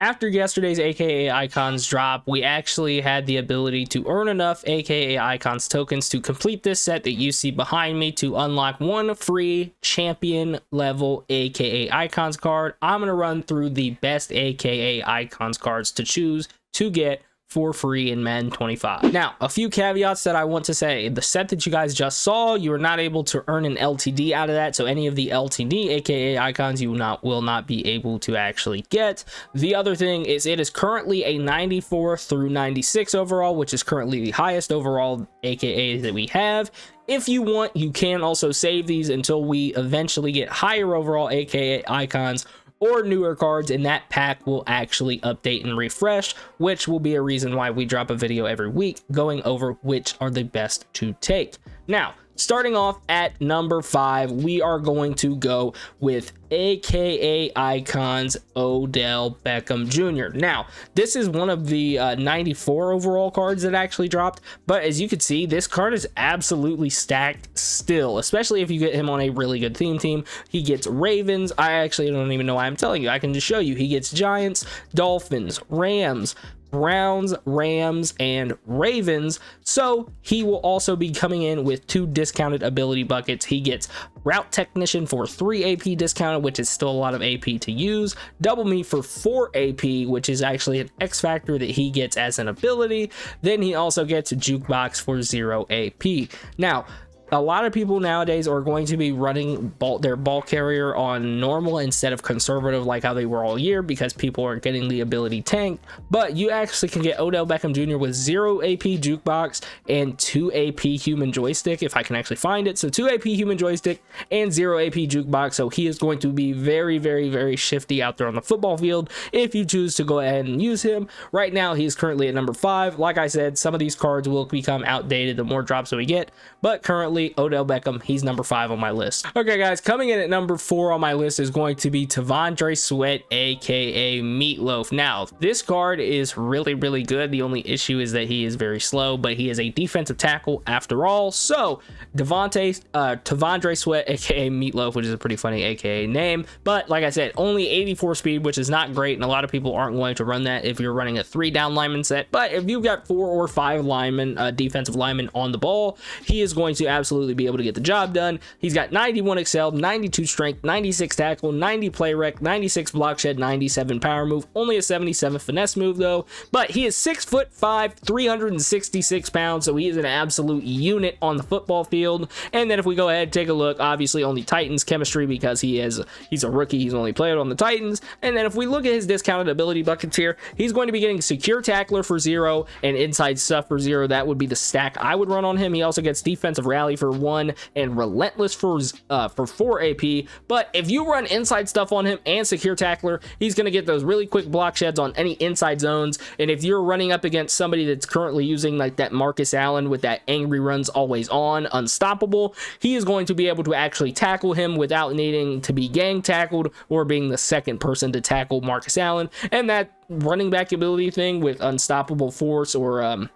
After yesterday's AKA Icons drop, we actually had the ability to earn enough AKA Icons tokens to complete this set that you see behind me to unlock one free champion level AKA Icons card. I'm going to run through the best AKA Icons cards to choose to get for free in Madden 25. Now, a few caveats that I want to say. The set that you guys just saw, you are not able to earn an LTD out of that, so any of the LTD aka icons you will not be able to actually get. The other thing is it is currently a 94 through 96 overall, which is currently the highest overall aka that we have. If you want, you can also save these until we eventually get higher overall aka icons or newer cards, and that pack will actually update and refresh, which will be a reason why we drop a video every week going over which are the best to take. Now, starting off at number 5, we are going to go with AKA Icons Odell Beckham Jr. Now, this is one of the 94 overall cards that actually dropped, but as you can see, this card is absolutely stacked still, especially if you get him on a really good team. He gets Ravens. I actually don't even know why I'm telling you. I can just show you. He gets Giants, Dolphins, Rams, Browns, Rams, and Ravens. So he will also be coming in with 2 discounted ability buckets. He gets Route Technician for 3 AP discounted, which is still a lot of AP to use. Double Me for 4 AP, which is actually an X Factor that he gets as an ability. Then he also gets Jukebox for 0 AP. Now, a lot of people nowadays are going to be running their ball carrier on normal instead of conservative like how they were all year, because people are getting the ability tanked. But you actually can get Odell Beckham Jr. with 0 AP jukebox and 2 AP human joystick, if I can actually find it. So 2 AP human joystick and 0 AP jukebox. So he is going to be very, very, very shifty out there on the football field if you choose to go ahead and use him. Right now, he's currently at number 5. Like I said, some of these cards will become outdated the more drops that we get, but currently Odell Beckham, he's number 5 on my list. Okay guys, coming in at number 4 on my list is going to be T'Vondre Sweat aka Meatloaf. Now, this card is really, really good. The only issue is that he is very slow, but he is a defensive tackle after all. So T'Vondre Sweat aka Meatloaf, which is a pretty funny aka name, but like I said, only 84 speed, which is not great, and a lot of people aren't going to run that if you're running a 3 down lineman set. But if you've got 4 or 5 linemen, defensive linemen on the ball, he is going to absolutely be able to get the job done. He's got 91 excel, 92 strength, 96 tackle, 90 play rec, 96 block shed, 97 power move, only a 77 finesse move though. But he is 6'5", 366 pounds, so he is an absolute unit on the football field. And then if we go ahead and take a look, obviously only Titans chemistry because he's a rookie. He's only played on the Titans. And then if we look at his discounted ability buckets here, he's going to be getting secure tackler for 0 and inside stuff for 0. That would be the stack I would run on him. He also gets defensive rally for 1 and relentless for 4 AP. But if you run inside stuff on him and secure tackler, he's going to get those really quick block sheds on any inside zones. And if you're running up against somebody that's currently using like that Marcus Allen with that angry runs always on unstoppable, he is going to be able to actually tackle him without needing to be gang tackled or being the second person to tackle Marcus Allen. And that running back ability thing with unstoppable force, or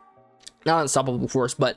not unstoppable force, but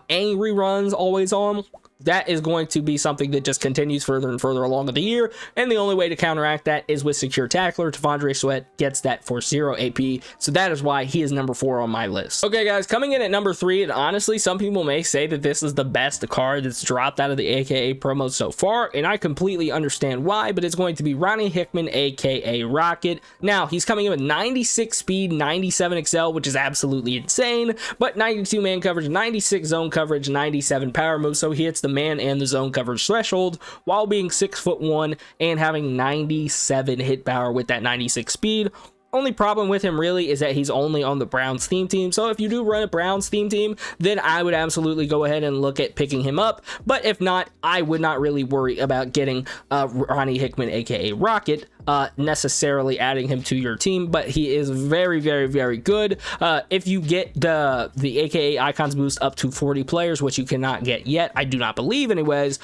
angry runs always on, that is going to be something that just continues further and further along in the year. And the only way to counteract that is with secure tackler. T'Vondre Sweat gets that for 0 AP. So that is why he is number 4 on my list. Okay guys, coming in at number 3, and honestly, some people may say that this is the best card that's dropped out of the AKA promos so far, and I completely understand why, but it's going to be Ronnie Hickman aka Rocket. Now, he's coming in with 96 speed, 97 excel, which is absolutely insane, but 92 man coverage, 96 zone coverage, 97 power move, so he hits the man and the zone coverage threshold while being 6'1" and having 97 hit power with that 96 speed. Only problem with him really is that he's only on the Browns theme team. So if you do run a Browns theme team, then I would absolutely go ahead and look at picking him up. But if not, I would not really worry about getting Ronnie Hickman aka Rocket, necessarily adding him to your team, but he is very, very, very good. If you get the AKA Icons boost up to 40 players, which you cannot get yet, I do not believe anyways,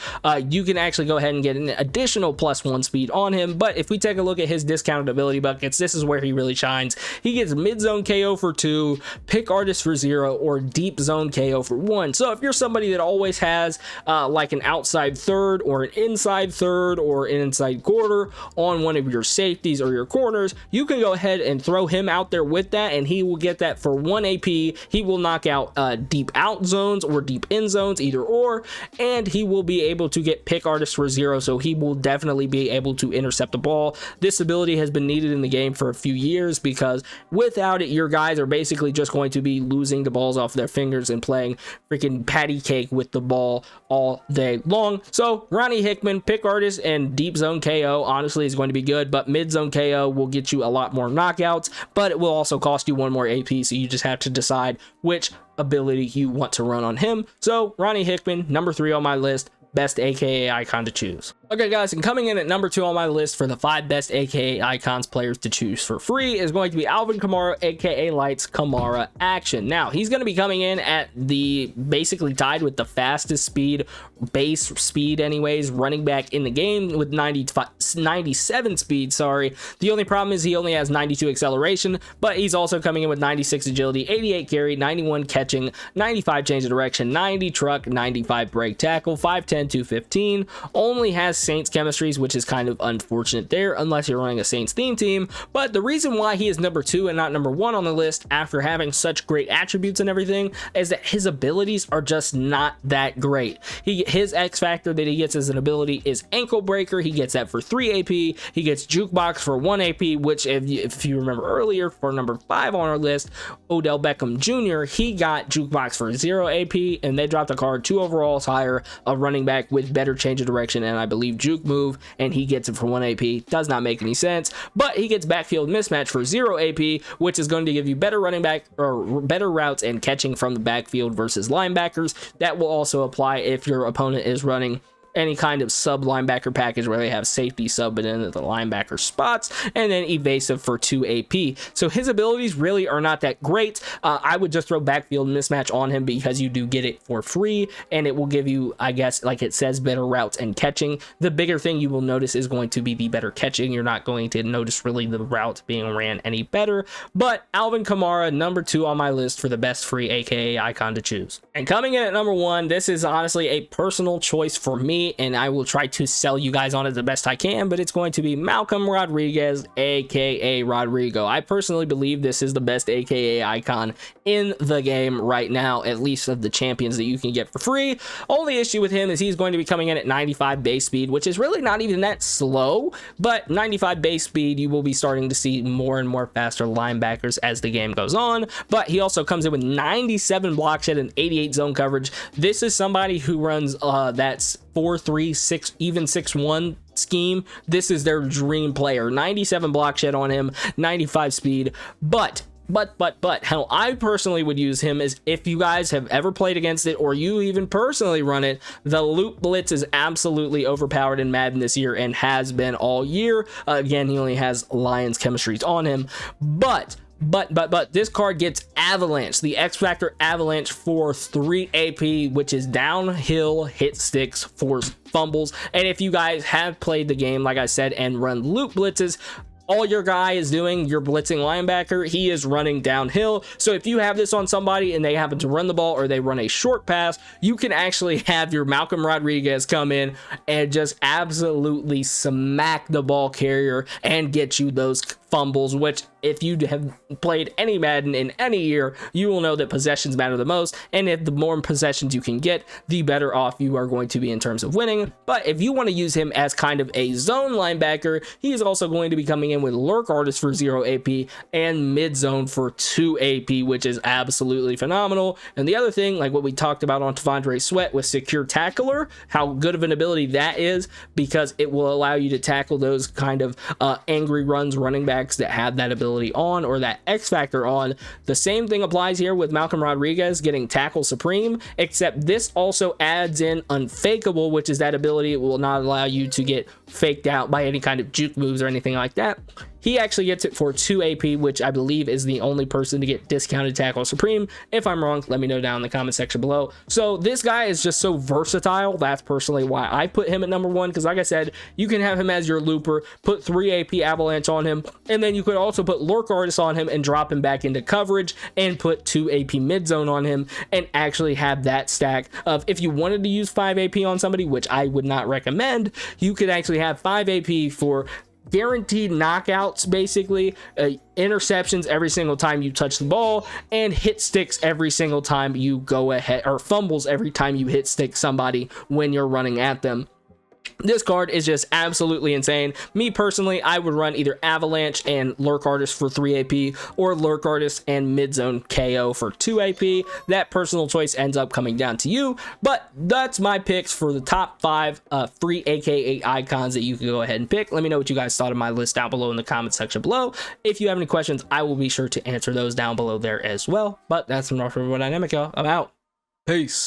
you can actually go ahead and get an additional +1 speed on him. But if we take a look at his discounted ability buckets, this is where he really shines. He gets mid-zone KO for 2, pick artist for 0, or deep zone KO for 1. So if you're somebody that always has like an outside third or an inside third or an inside quarter on one of of your safeties or your corners, you can go ahead and throw him out there with that, and he will get that for 1 AP. He will knock out deep out zones or deep in zones, either or, and he will be able to get pick artist for 0, so he will definitely be able to intercept the ball. This ability has been needed in the game for a few years, because without it, your guys are basically just going to be losing the balls off their fingers and playing freaking patty cake with the ball all day long. So Ronnie Hickman, pick artist and deep zone KO honestly is going to be good, but mid zone KO will get you a lot more knockouts, but it will also cost you 1 more AP, so you just have to decide which ability you want to run on him. So Ronnie Hickman, number 3 on my list, best AKA icon to choose. Okay guys, and coming in at number 2 on my list for the 5 best AKA icons players to choose for free is going to be Alvin Kamara, aka Lights Kamara Action. Now he's going to be coming in at the basically tied with the fastest speed, base speed anyways, running back in the game with 97 speed, sorry. The only problem is he only has 92 acceleration, but he's also coming in with 96 agility, 88 carry, 91 catching, 95 change of direction, 90 truck, 95 break tackle, 5'10", 215, only has Saints chemistries, which is kind of unfortunate there unless you're running a Saints theme team. But the reason why he is number 2 and not number 1 on the list after having such great attributes and everything is that his abilities are just not that great. His X factor that he gets as an ability is ankle breaker. He gets that for 3 AP. He gets jukebox for 1 AP, which if you remember earlier, for number 5 on our list, Odell Beckham Jr., he got jukebox for 0 AP, and they dropped a card 2 overalls higher, a running back with better change of direction and I believe juke move, and he gets it for 1 AP. Does not make any sense, but he gets backfield mismatch for 0 AP, which is going to give you better running back or better routes and catching from the backfield versus linebackers. That will also apply if your opponent is running any kind of sub linebacker package where they have safety sub in the linebacker spots, and then evasive for 2 AP. So his abilities really are not that great. I would just throw backfield mismatch on him because you do get it for free, and it will give you, I guess, like it says, better routes and catching. The bigger thing you will notice is going to be the better catching. You're not going to notice really the route being ran any better. But Alvin Kamara, number 2 on my list for the best free AKA icon to choose. And coming in at number 1, this is honestly a personal choice for me, and I will try to sell you guys on it the best I can, but it's going to be Malcolm Rodriguez, aka Rodrigo. I personally believe this is the best AKA icon in the game right now, at least of the champions that you can get for free. Only issue with him is he's going to be coming in at 95 base speed, which is really not even that slow, but 95 base speed, you will be starting to see more and more faster linebackers as the game goes on. But he also comes in with 97 block shed and 88 zone coverage. This is somebody who runs that's 4-3-6, even 6-1 scheme. This is their dream player. 97 block shed on him, 95 speed, but how I personally would use him is, if you guys have ever played against it or you even personally run it, the loop blitz is absolutely overpowered in Madden this year and has been all year. Again, he only has Lions chemistries on him, but this card gets Avalanche, the X Factor Avalanche for 3 AP, which is downhill, hit sticks, force fumbles. And if you guys have played the game, like I said, and run loop blitzes, all your guy is doing, your blitzing linebacker, he is running downhill. So if you have this on somebody and they happen to run the ball or they run a short pass, you can actually have your Malcolm Rodriguez come in and just absolutely smack the ball carrier and get you those fumbles, which if you have played any Madden in any year, you will know that possessions matter the most, and if the more possessions you can get, the better off you are going to be in terms of winning. But if you want to use him as kind of a zone linebacker, he is also going to be coming in with lurk artist for 0 AP and mid zone for 2 AP, which is absolutely phenomenal. And the other thing, like what we talked about on T'Vondre Sweat with secure tackler, how good of an ability that is, because it will allow you to tackle those kind of angry runs running back that have that ability on, or that X factor on. The same thing applies here with Malcolm Rodriguez getting tackle supreme, except this also adds in unfakeable, which is that ability. It will not allow you to get faked out by any kind of juke moves or anything like that. He actually gets it for 2 AP, which I believe is the only person to get discounted tackle supreme. If I'm wrong, let me know down in the comment section below. So this guy is just so versatile. That's personally why I put him at number 1, because like I said, you can have him as your looper, put 3 AP avalanche on him, and then you could also put lurk artist on him and drop him back into coverage and put 2 AP mid zone on him and actually have that stack of, if you wanted to use 5 AP on somebody, which I would not recommend, you could actually have 5 AP for guaranteed knockouts, basically, interceptions every single time you touch the ball, and hit sticks every single time you go ahead, or fumbles every time you hit stick somebody when you're running at them. This card is just absolutely insane. Me personally, I would run either Avalanche and Lurk Artist for 3 AP, or Lurk Artist and Mid-Zone KO for 2 AP. That personal choice ends up coming down to you, but that's my picks for the top 5 free AKA icons that you can go ahead and pick. Let me know what you guys thought of my list down below in the comment section below. If you have any questions, I will be sure to answer those down below there as well. But that's enough for everyone dynamic, y'all. I'm out. Peace.